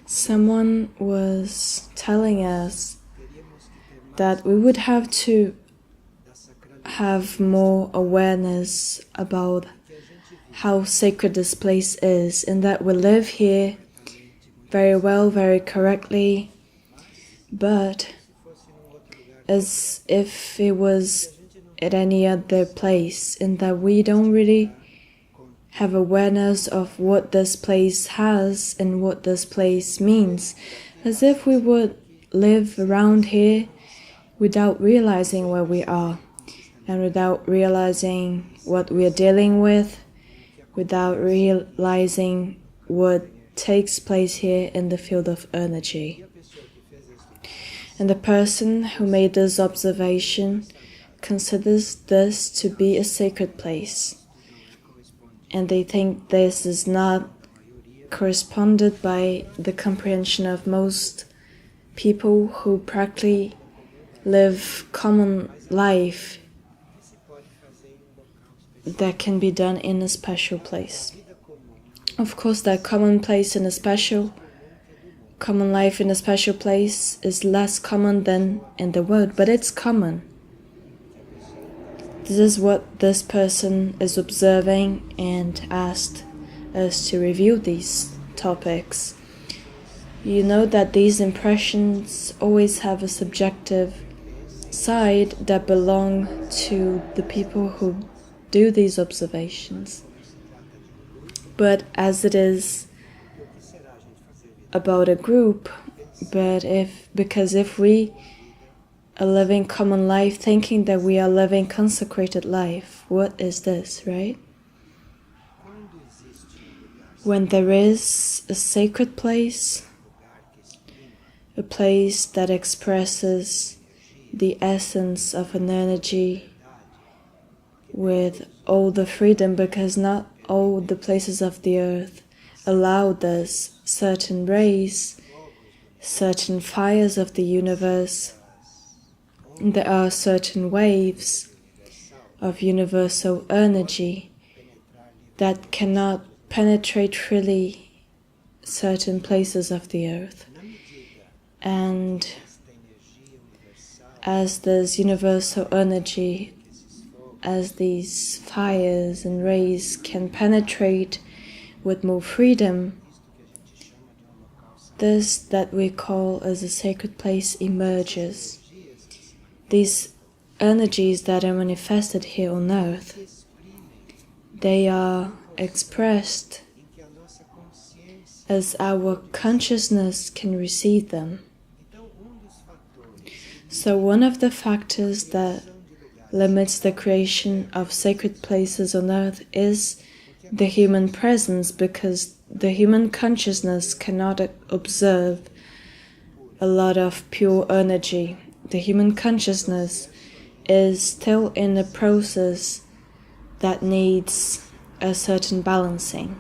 Someone was telling us that we would have to have more awareness about how sacred this place is, and that we live here very well, very correctly, but as if it was at any other place, and that we don't really have awareness of what this place has and what this place means, as if we would live around here without realizing where we are, and without realizing what we are dealing with, without realizing what takes place here in the field of energy. And the person who made this observation considers this to be a sacred place. And they think this is not corresponded by the comprehension of most people who practically live common life that can be done in a special place. Of course, that common place in a special, common life in a special place is less common than in the world, but it's common. This is what this person is observing and asked us to review these topics. You know that these impressions always have a subjective side that belong to the people who do these observations. But as it is about a group, because if we are living common life thinking that we are living consecrated life, what is this, right? When there is a sacred place, a place that expresses the essence of an energy with all the freedom, because not all the places of the earth allow this, certain rays, certain fires of the universe. There are certain waves of universal energy that cannot penetrate freely certain places of the earth. And as this universal energy, as these fires and rays can penetrate with more freedom, this that we call as a sacred place emerges. These energies that are manifested here on earth, they are expressed as our consciousness can receive them. So one of the factors that limits the creation of sacred places on earth is the human presence, because the human consciousness cannot observe a lot of pure energy. The human consciousness is still in a process that needs a certain balancing.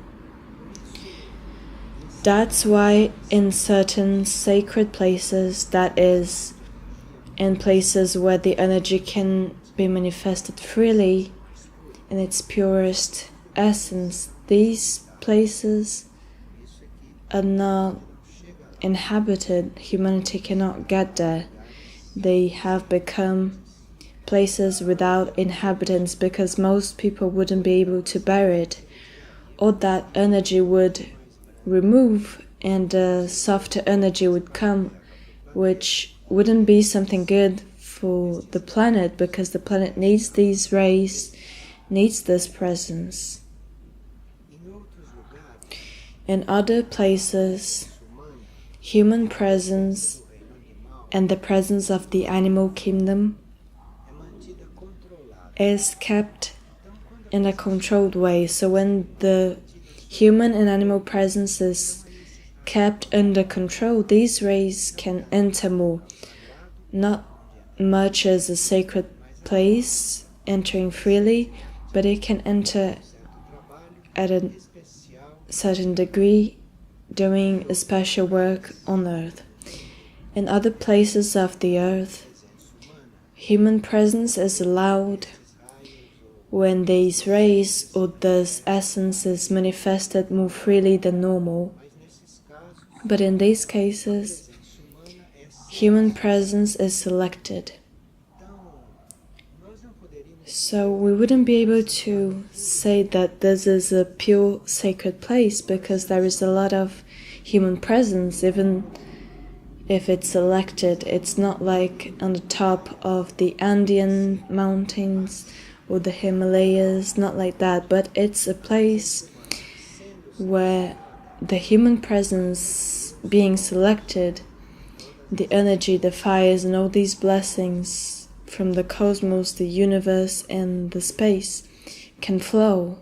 That's why in certain sacred places, that is, in places where the energy can be manifested freely in its purest essence, these places are not inhabited. Humanity cannot get there. They have become places without inhabitants because most people wouldn't be able to bear it, or that energy would remove and a softer energy would come, which wouldn't be something good for the planet, because the planet needs these rays, needs this presence. In other places, human presence and the presence of the animal kingdom is kept in a controlled way. So when the human and animal presence is kept under control, these rays can enter more. Not much as a sacred place, entering freely, but it can enter at a certain degree, doing a special work on earth. In other places of the earth, human presence is allowed when these rays or this essence is manifested more freely than normal. But in these cases, human presence is selected. So we wouldn't be able to say that this is a pure sacred place because there is a lot of human presence, even if it's selected. It's not like on the top of the Andean mountains or the Himalayas, not like that, but it's a place where the human presence being selected, the energy, the fires, and all these blessings from the cosmos, the universe, and the space can flow.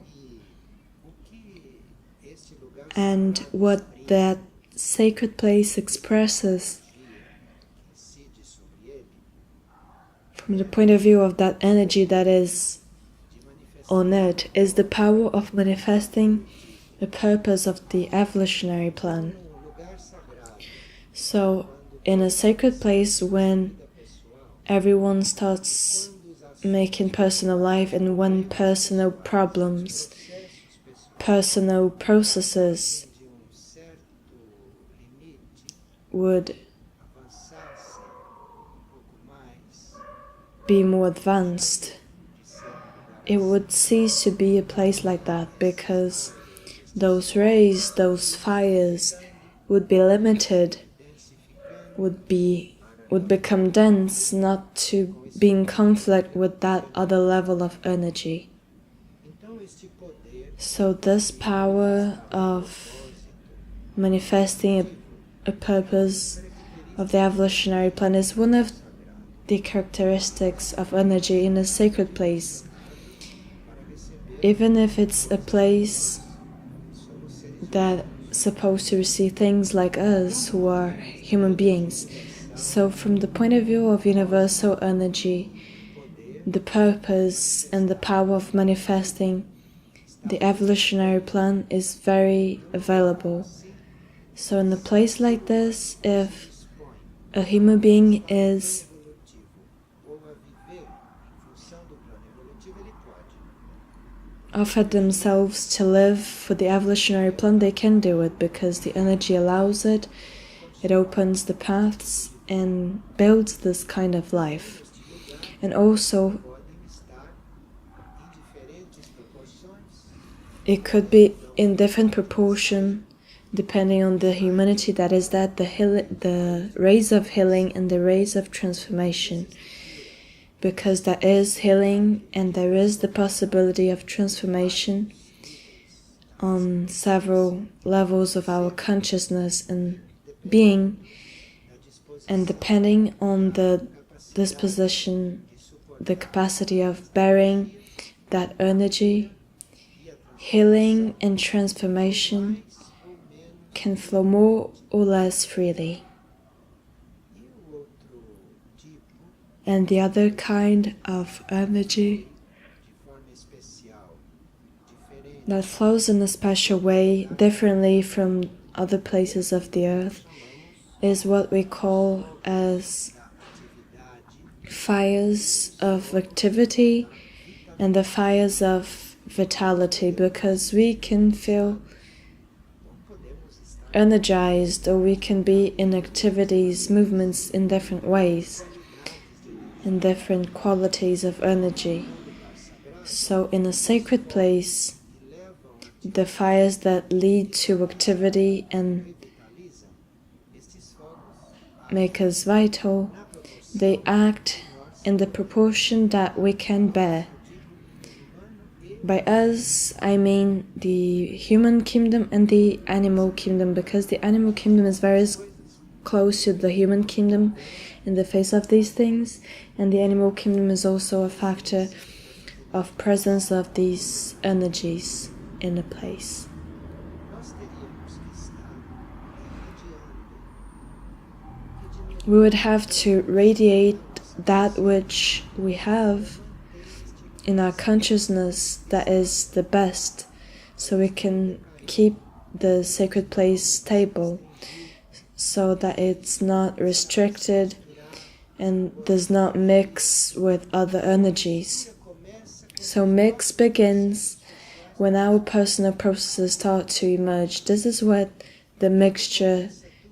And what that sacred place expresses from the point of view of that energy that is on it is the power of manifesting the purpose of the evolutionary plan. So in a sacred place, when everyone starts making personal life and when personal problems, personal processes would be more advanced, it would cease to be a place like that, because those rays, those fires would be limited, would become dense, not to be in conflict with that other level of energy. So this power of manifesting a purpose of the evolutionary plan is one of the characteristics of energy in a sacred place. Even if it's a place that's supposed to receive things like us, who are human beings. So from the point of view of universal energy, the purpose and the power of manifesting the evolutionary plan is very available. So in a place like this, if a human being is offered themselves to live for the evolutionary plan, they can do it because the energy allows it. It opens the paths and builds this kind of life. And also, it could be in different proportion depending on the humanity that is that, the rays of healing and the rays of transformation. Because there is healing and there is the possibility of transformation on several levels of our consciousness and being, and depending on the disposition, the capacity of bearing that energy, healing and transformation can flow more or less freely. And the other kind of energy that flows in a special way, differently from other places of the earth, is what we call as fires of activity and the fires of vitality, because we can feel energized, or we can be in activities, movements in different ways, in different qualities of energy. So in a sacred place, the fires that lead to activity and make us vital, they act in the proportion that we can bear. By us, I mean the human kingdom and the animal kingdom, because the animal kingdom is very close to the human kingdom in the face of these things, and the animal kingdom is also a factor of presence of these energies in a place. We would have to radiate that which we have in our consciousness that is the best, so we can keep the sacred place stable, so that it's not restricted and does not mix with other energies. So mix begins when our personal processes start to emerge. This is what the mixture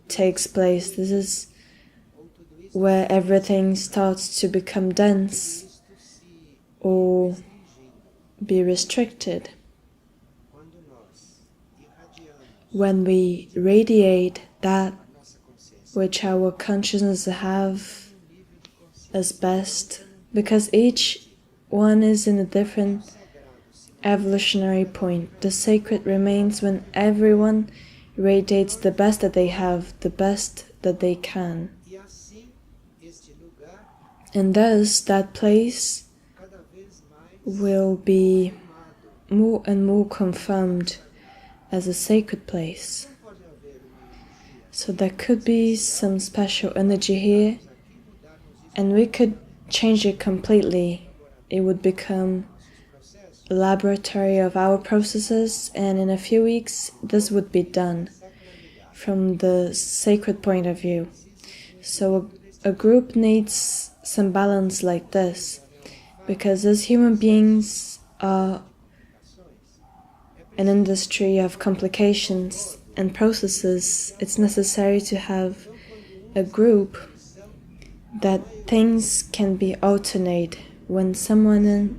takes place. This is where everything starts to become dense or be restricted. When we radiate that which our consciousness have as best, because each one is in a different evolutionary point. The sacred remains when everyone radiates the best that they have, the best that they can. And thus that place will be more and more confirmed as a sacred place. So there could be some special energy here, and we could change it completely. It would become a laboratory of our processes, and in a few weeks this would be done from the sacred point of view. So a group needs some balance like this, because as human beings are an industry of complications and processes, it's necessary to have a group that things can be alternate. When someone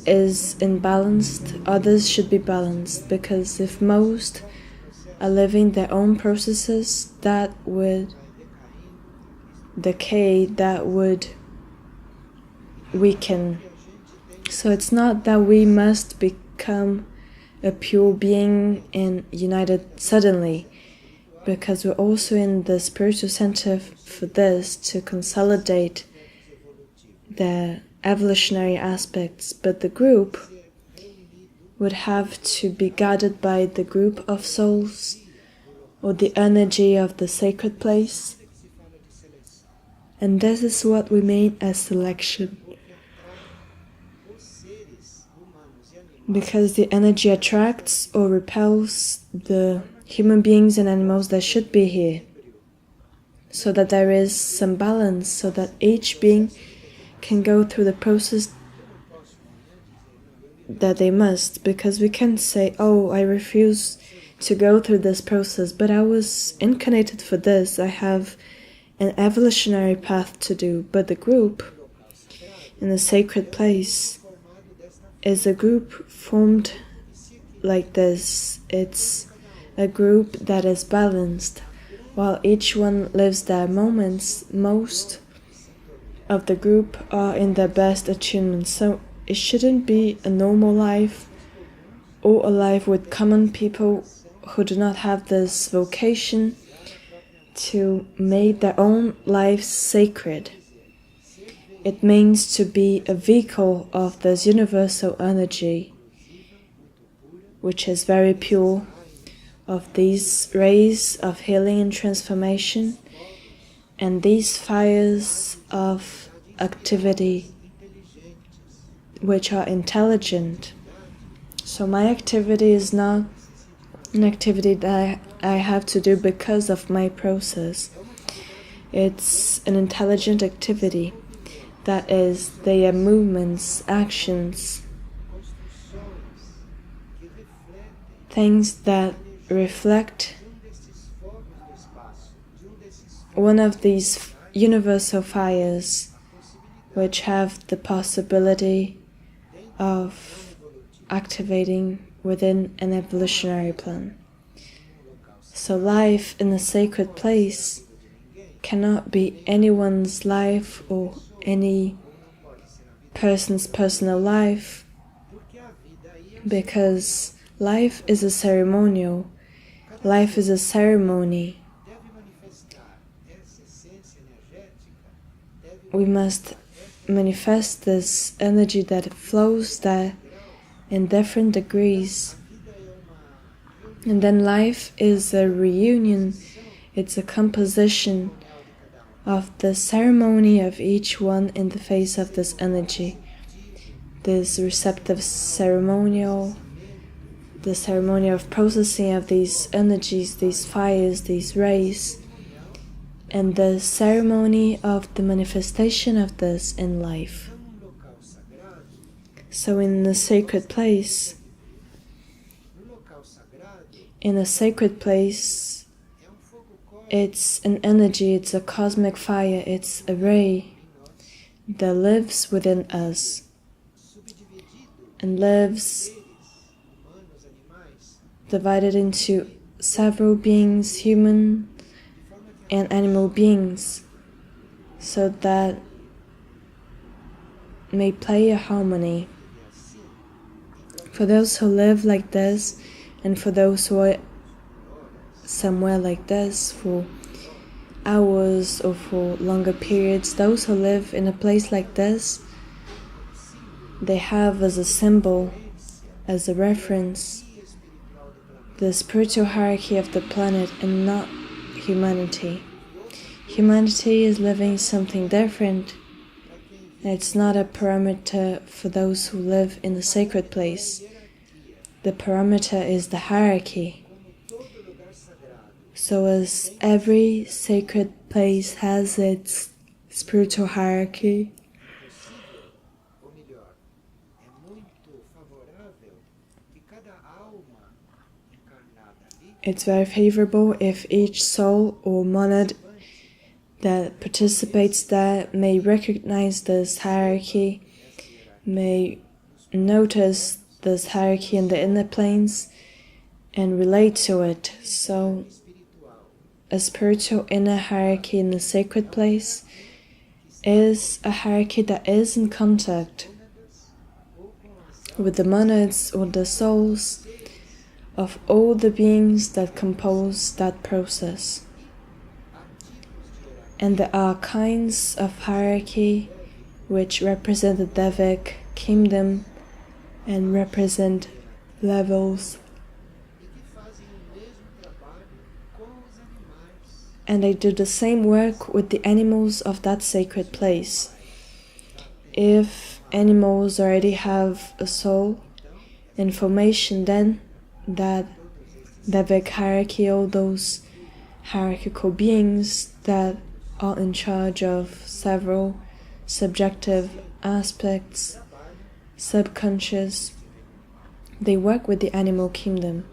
is imbalanced, others should be balanced, because if most are living their own processes, that would decay, that would weaken. So it's not that we must become a pure being and united suddenly, because we're also in the spiritual center for this, to consolidate the evolutionary aspects. But the group would have to be guided by the group of souls, or the energy of the sacred place. And this is what we mean as selection. Because the energy attracts or repels the human beings and animals that should be here, so that there is some balance, so that each being can go through the process that they must. Because we can't say, oh, I refuse to go through this process, but I was incarnated for this, I have an evolutionary path to do. But the group in the sacred place is a group formed like this. It's a group that is balanced. While each one lives their moments, most of the group are in their best attunement. So it shouldn't be a normal life, or a life with common people who do not have this vocation to make their own lives sacred. It means to be a vehicle of this universal energy, which is very pure, of these rays of healing and transformation, and these fires of activity, which are intelligent. So my activity is not an activity that I have to do because of my process. It's an intelligent activity. That is, they are movements, actions, things that reflect one of these universal fires, which have the possibility of activating within an evolutionary plan. So life in a sacred place cannot be anyone's life or any person's personal life, because life is a ceremonial. Life is a ceremony. We must manifest this energy that flows there in different degrees. And then life is a reunion. It's a composition of the ceremony of each one in the face of this energy. This receptive ceremonial, the ceremony of processing of these energies, these fires, these rays, and the ceremony of the manifestation of this in life. So in a sacred place, it's an energy, it's a cosmic fire, it's a ray that lives within us and lives divided into several beings, human and animal beings, so that may play a harmony. For those who live like this, and for those who are somewhere like this for hours or for longer periods, those who live in a place like this, they have as a symbol, as a reference, the spiritual hierarchy of the planet and not humanity. Humanity is living something different. It's not a parameter for those who live in the sacred place. The parameter is the hierarchy. So as every sacred place has its spiritual hierarchy, it's very favorable if each soul or monad that participates there may recognize this hierarchy, may notice this hierarchy in the inner planes and relate to it. So a spiritual inner hierarchy in the sacred place is a hierarchy that is in contact with the monads or the souls of all the beings that compose that process. And there are kinds of hierarchy which represent the Devic kingdom and represent levels. And they do the same work with the animals of that sacred place. If animals already have a soul, information then that Devic hierarchy, all those hierarchical beings that are in charge of several subjective aspects, subconscious, they work with the animal kingdom.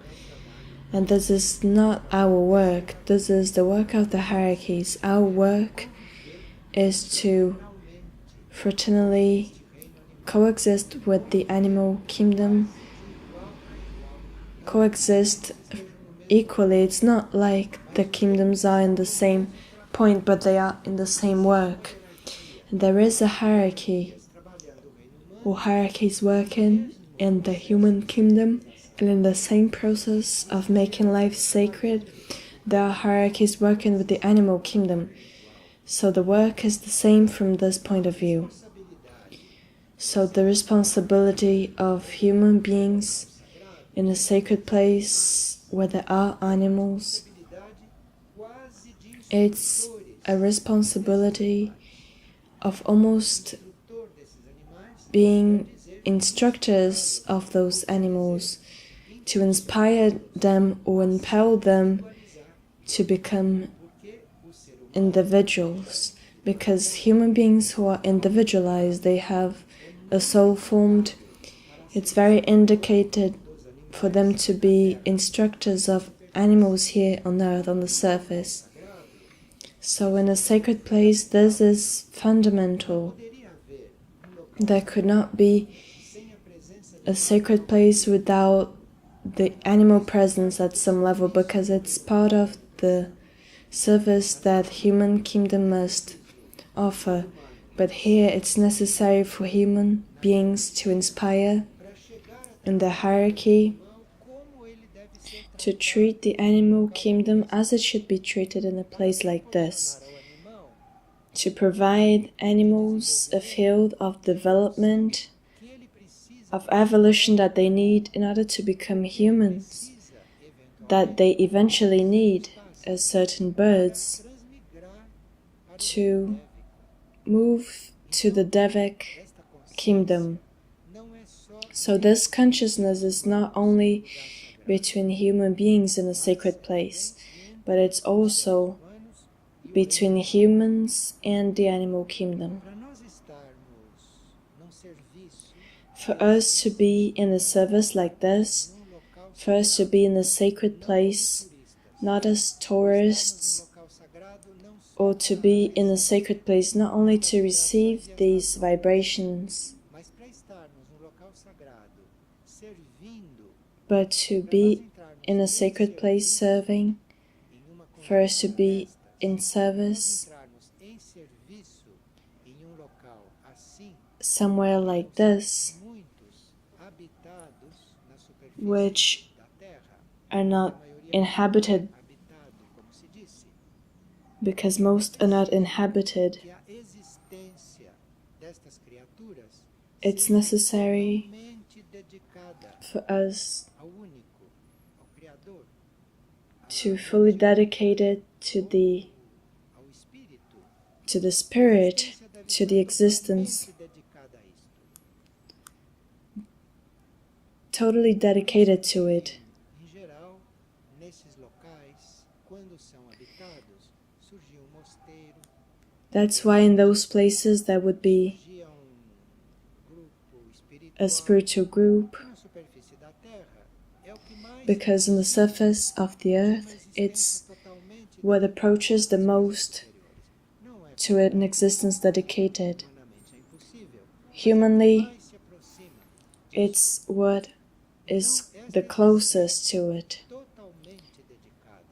And this is not our work, this is the work of the hierarchies. Our work is to fraternally coexist with the animal kingdom, coexist equally. It's not like the kingdoms are in the same point, but they are in the same work. And there is a hierarchy, or hierarchies working in the human kingdom, and in the same process of making life sacred, there are hierarchies working with the animal kingdom. So the work is the same from this point of view. So the responsibility of human beings in a sacred place where there are animals, it's a responsibility of almost being instructors of those animals, to inspire them or impel them to become individuals. Because human beings who are individualized, they have a soul formed, it's very indicated for them to be instructors of animals here on earth, on the surface. So in a sacred place, this is fundamental. There could not be a sacred place without the animal presence at some level, because it's part of the service that human kingdom must offer. But here it's necessary for human beings to inspire in the hierarchy to treat the animal kingdom as it should be treated in a place like this, to provide animals a field of development, of evolution that they need in order to become humans, that they eventually need, as certain birds, to move to the Devic kingdom. So this consciousness is not only between human beings in a sacred place, but it's also between humans and the animal kingdom. For us to be in a service like this, for us to be in a sacred place, not as tourists, or to be in a sacred place not only to receive these vibrations, but to be in a sacred place serving, for us to be in service somewhere like this, which are not inhabited, because most are not inhabited. It's necessary for us to fully dedicate it to the Spirit, to the existence, totally dedicated to it. That's why in those places there would be a spiritual group, because on the surface of the earth it's what approaches the most to an existence dedicated. Humanly, it's what is the closest to it.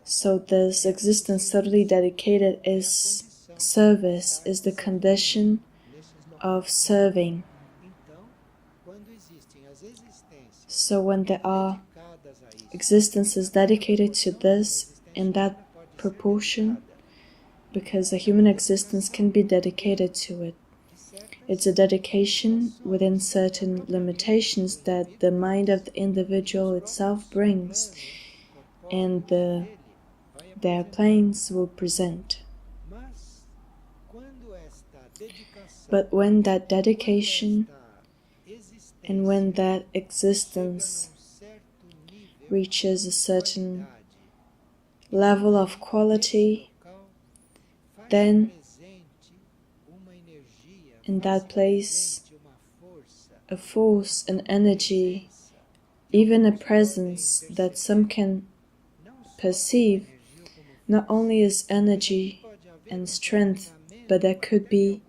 So this existence totally dedicated is service, is the condition of serving. So when there are existences dedicated to this in that proportion, because a human existence can be dedicated to it, it's a dedication within certain limitations that the mind of the individual itself brings, and their planes will present. But when that dedication and when that existence reaches a certain level of quality, then in that place a force, an energy, even a presence that some can perceive, not only as energy and strength, but there could be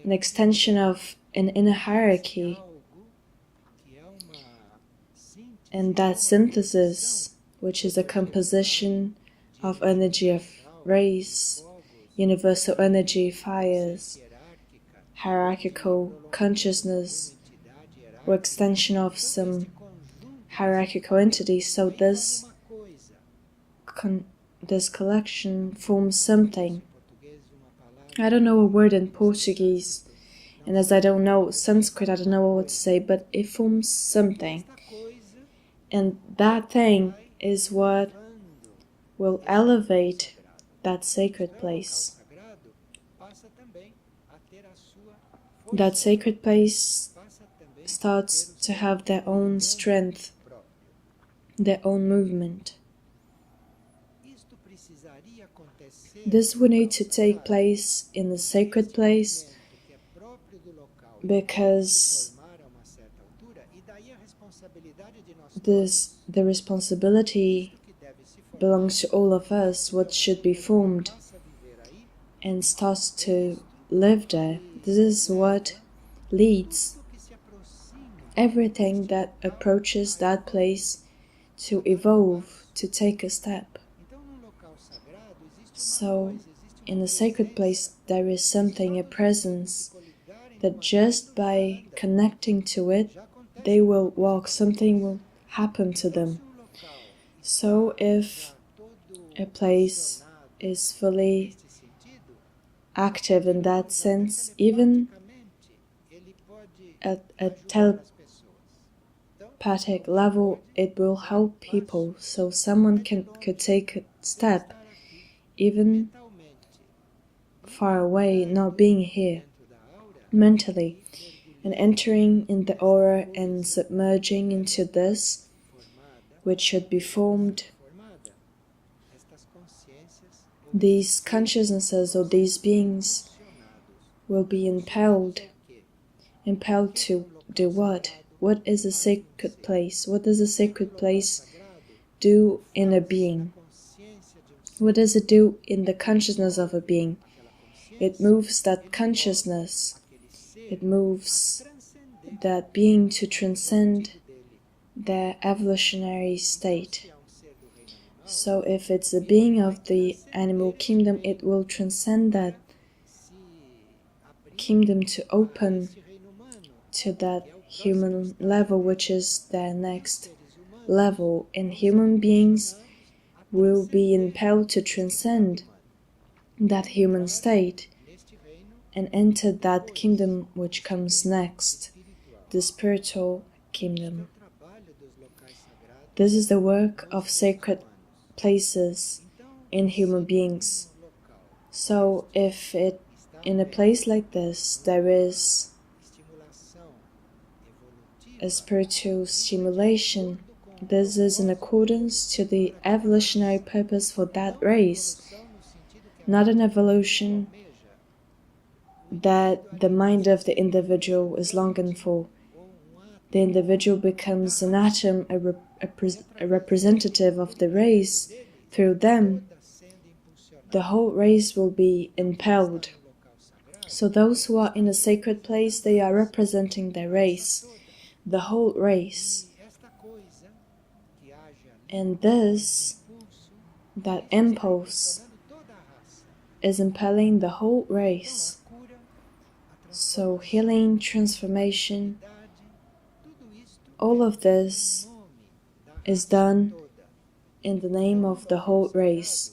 an extension of an inner hierarchy, and that synthesis, which is a composition of energy of race, universal energy, fires, hierarchical consciousness, or extension of some hierarchical entity. So this collection forms something. I don't know a word in Portuguese, and as I don't know Sanskrit, I don't know what to say, but it forms something. And that thing is what will elevate that sacred place. That sacred place starts to have their own strength, their own movement. This would need to take place in the sacred place, because the responsibility belongs to all of us, what should be formed and starts to live there. This is what leads everything that approaches that place to evolve, to take a step. So, in the sacred place there is something, a presence, that just by connecting to it, they will walk, something will happen to them. So if a place is fully active in that sense, even at a telepathic level, it will help people. So someone could take a step, even far away, not being here, mentally, and entering in the aura and submerging into this, which should be formed. These consciousnesses or these beings will be impelled, impelled to do what? What is a sacred place? What does a sacred place do in a being? What does it do in the consciousness of a being? It moves that consciousness. It moves that being to transcend their evolutionary state. So if it's a being of the animal kingdom, it will transcend that kingdom to open to that human level, which is their next level. And human beings will be impelled to transcend that human state and enter that kingdom which comes next, the spiritual kingdom. This is the work of sacred places in human beings. So if in a place like this there is a spiritual stimulation, this is in accordance to the evolutionary purpose for that race, not an evolution that the mind of the individual is longing for. The individual becomes an atom, a representative of the race. Through them, the whole race will be impelled. So those who are in a sacred place, they are representing their race, the whole race. And this, that impulse, is impelling the whole race. So healing, transformation, all of this is done in the name of the whole race.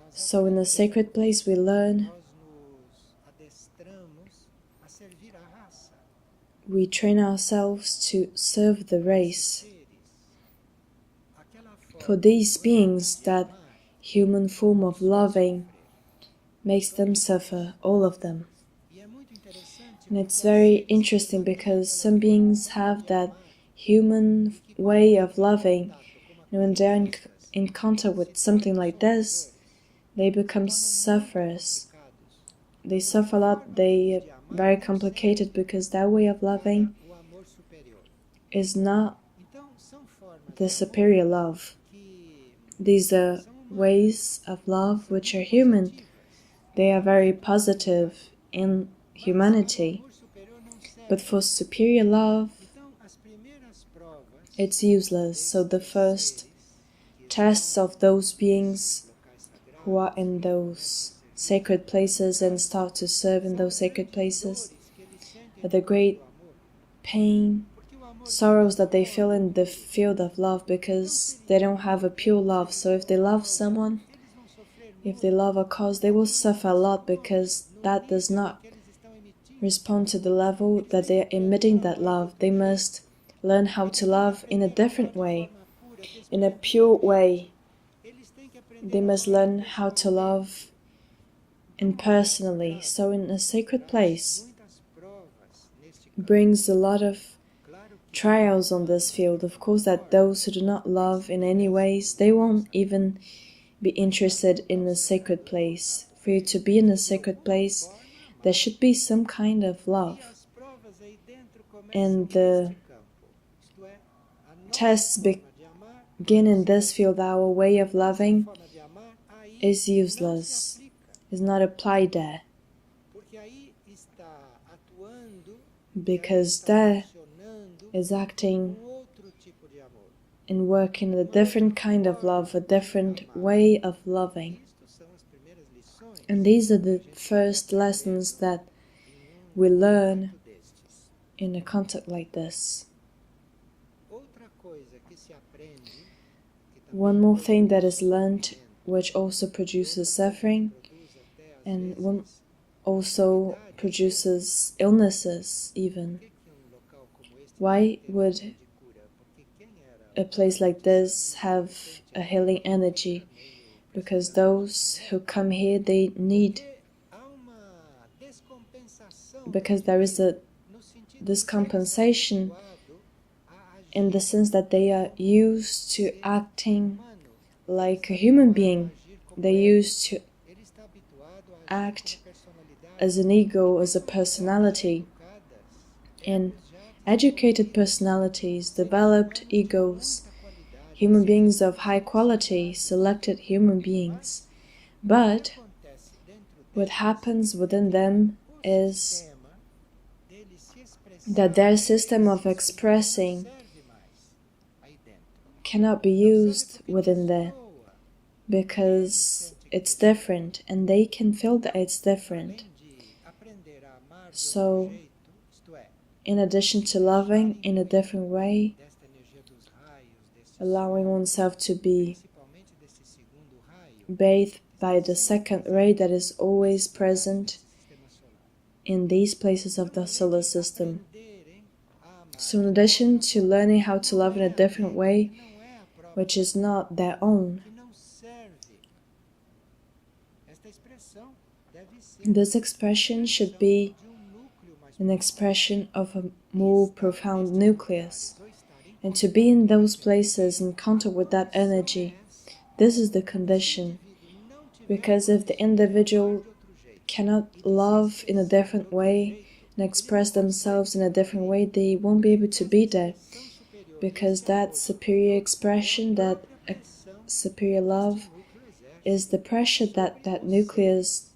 So in a sacred place we learn, we train ourselves to serve the race. For these beings, that human form of loving makes them suffer, all of them. And it's very interesting because some beings have that human way of loving, and when they're in encounter with something like this, they become sufferers. They suffer a lot, they are very complicated because that way of loving is not the superior love. These are ways of love which are human. They are very positive in humanity. But for superior love, it's useless. So the first tests of those beings who are in those sacred places and start to serve in those sacred places are the great pain, sorrows that they feel in the field of love because they don't have a pure love. So if they love someone, if they love a cause, they will suffer a lot because that does not respond to the level that they are emitting that love. They must learn how to love in a different way, in a pure way. They must learn how to love impersonally. So in a sacred place brings a lot of trials on this field. Of course, that those who do not love in any ways, they won't even be interested in a sacred place. For you to be in a sacred place, there should be some kind of love. And the tests begin in this field. Our way of loving is useless, is not applied there. Because there is acting and working a different kind of love, a different way of loving. And these are the first lessons that we learn in a contact like this. One more thing that is learned, which also produces suffering, and one also produces illnesses even. Why would a place like this have a healing energy? Because those who come here, they need, because there is a discompensation in the sense that they are used to acting like a human being. They used to act as an ego, as a personality. in educated personalities, developed egos, human beings of high quality, selected human beings. But what happens within them is that their system of expressing cannot be used within there because it's different and they can feel that it's different. So, in addition to loving in a different way, allowing oneself to be bathed by the second ray that is always present in these places of the solar system. So in addition to learning how to love in a different way, which is not their own, this expression should be an expression of a more profound nucleus, and to be in those places in contact with that energy, this is the condition. Because if the individual cannot love in a different way and express themselves in a different way, they won't be able to be there. Because that superior expression, that superior love, is the pressure that that nucleus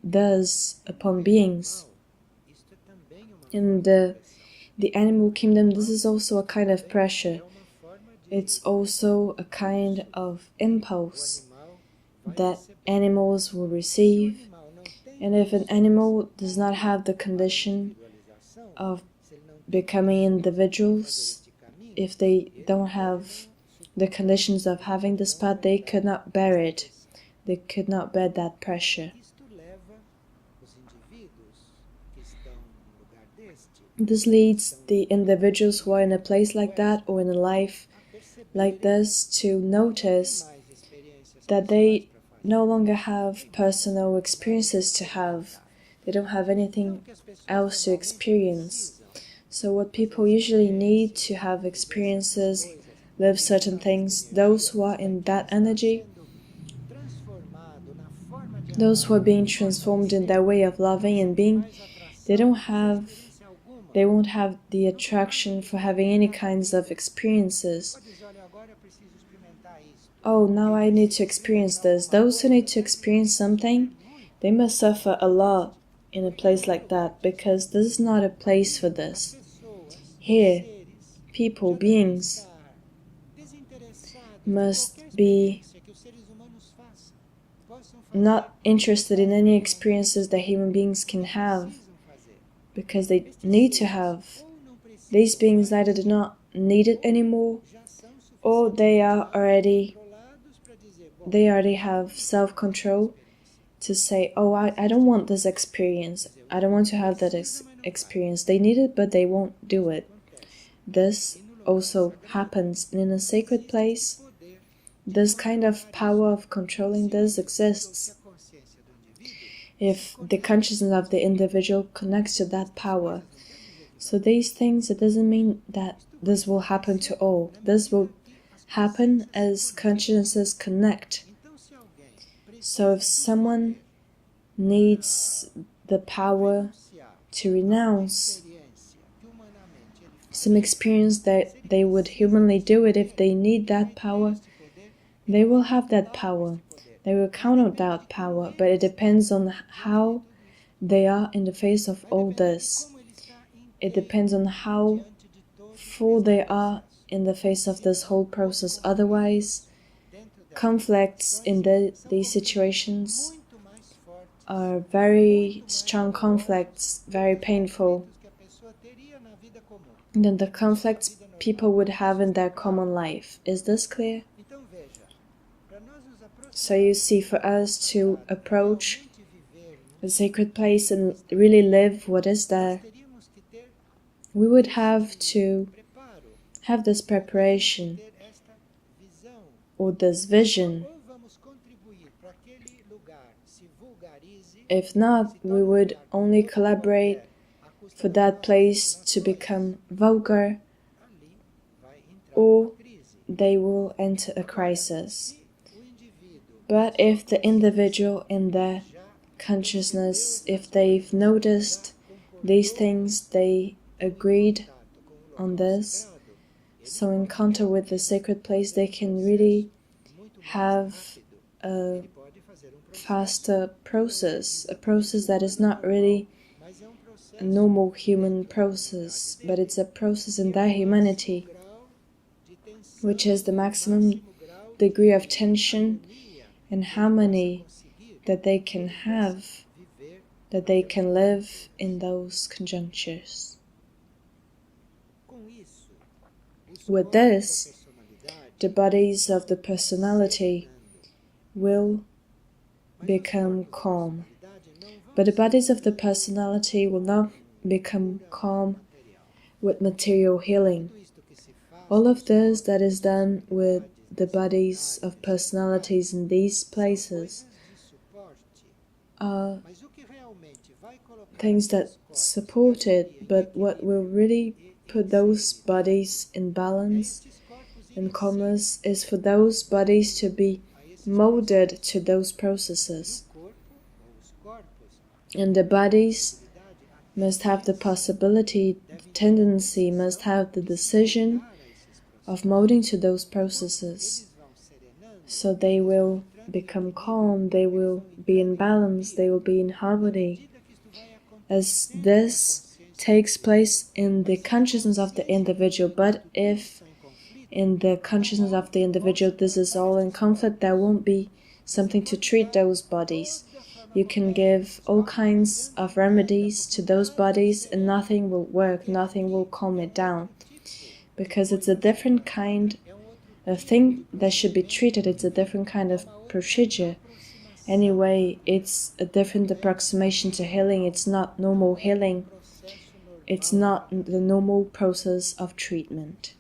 does upon beings. In the animal kingdom, this is also a kind of pressure. It's also a kind of impulse that animals will receive. And if an animal does not have the condition of becoming individuals, if they don't have the conditions of having this path, they could not bear it. They could not bear that pressure. This leads the individuals who are in a place like that or in a life like this to notice that they no longer have personal experiences to have. They don't have anything else to experience. So what people usually need to have experiences, live certain things, those who are in that energy, those who are being transformed in their way of loving and being, they won't have the attraction for having any kinds of experiences. Oh, now I need to experience this. Those who need to experience something, they must suffer a lot in a place like that, because this is not a place for this. Here, people, beings, must be not interested in any experiences that human beings can have, because they need to have. These beings either do not need it anymore, or they already have self-control to say, oh, I don't want this experience. I don't want to have that experience. They need it, but they won't do it. This also happens in a sacred place. This kind of power of controlling this exists. If the consciousness of the individual connects to that power. So these things, it doesn't mean that this will happen to all. This will happen as consciousnesses connect. So if someone needs the power to renounce some experience that they would humanly do it, if they need that power, they will have that power. They will counter that power, but it depends on how they are in the face of all this. It depends on how full they are in the face of this whole process. Otherwise, conflicts in these situations are very strong conflicts, very painful, than the conflicts people would have in their common life. Is this clear? So you see, for us to approach a sacred place and really live what is there, we would have to have this preparation or this vision. If not, we would only collaborate for that place to become vulgar, or they will enter a crisis. But if the individual in their consciousness, if they've noticed these things, they agreed on this. So in contact with the sacred place, they can really have a faster process, a process that is not really a normal human process, but it's a process in their humanity, which is the maximum degree of tension and harmony that they can have, that they can live in those conjunctures. With this, the bodies of the personality will become calm. But the bodies of the personality will not become calm with material healing. All of this that is done with the bodies of personalities in these places are things that support it, but what will really put those bodies in balance and calmness is for those bodies to be molded to those processes. And the bodies must have the possibility, the tendency, must have the decision of molding to those processes. So they will become calm, they will be in balance, they will be in harmony. As this takes place in the consciousness of the individual, but if in the consciousness of the individual this is all in conflict, there won't be something to treat those bodies. You can give all kinds of remedies to those bodies and nothing will work, nothing will calm it down. Because it's a different kind of thing that should be treated, it's a different kind of procedure. Anyway, it's a different approximation to healing, it's not normal healing, it's not the normal process of treatment.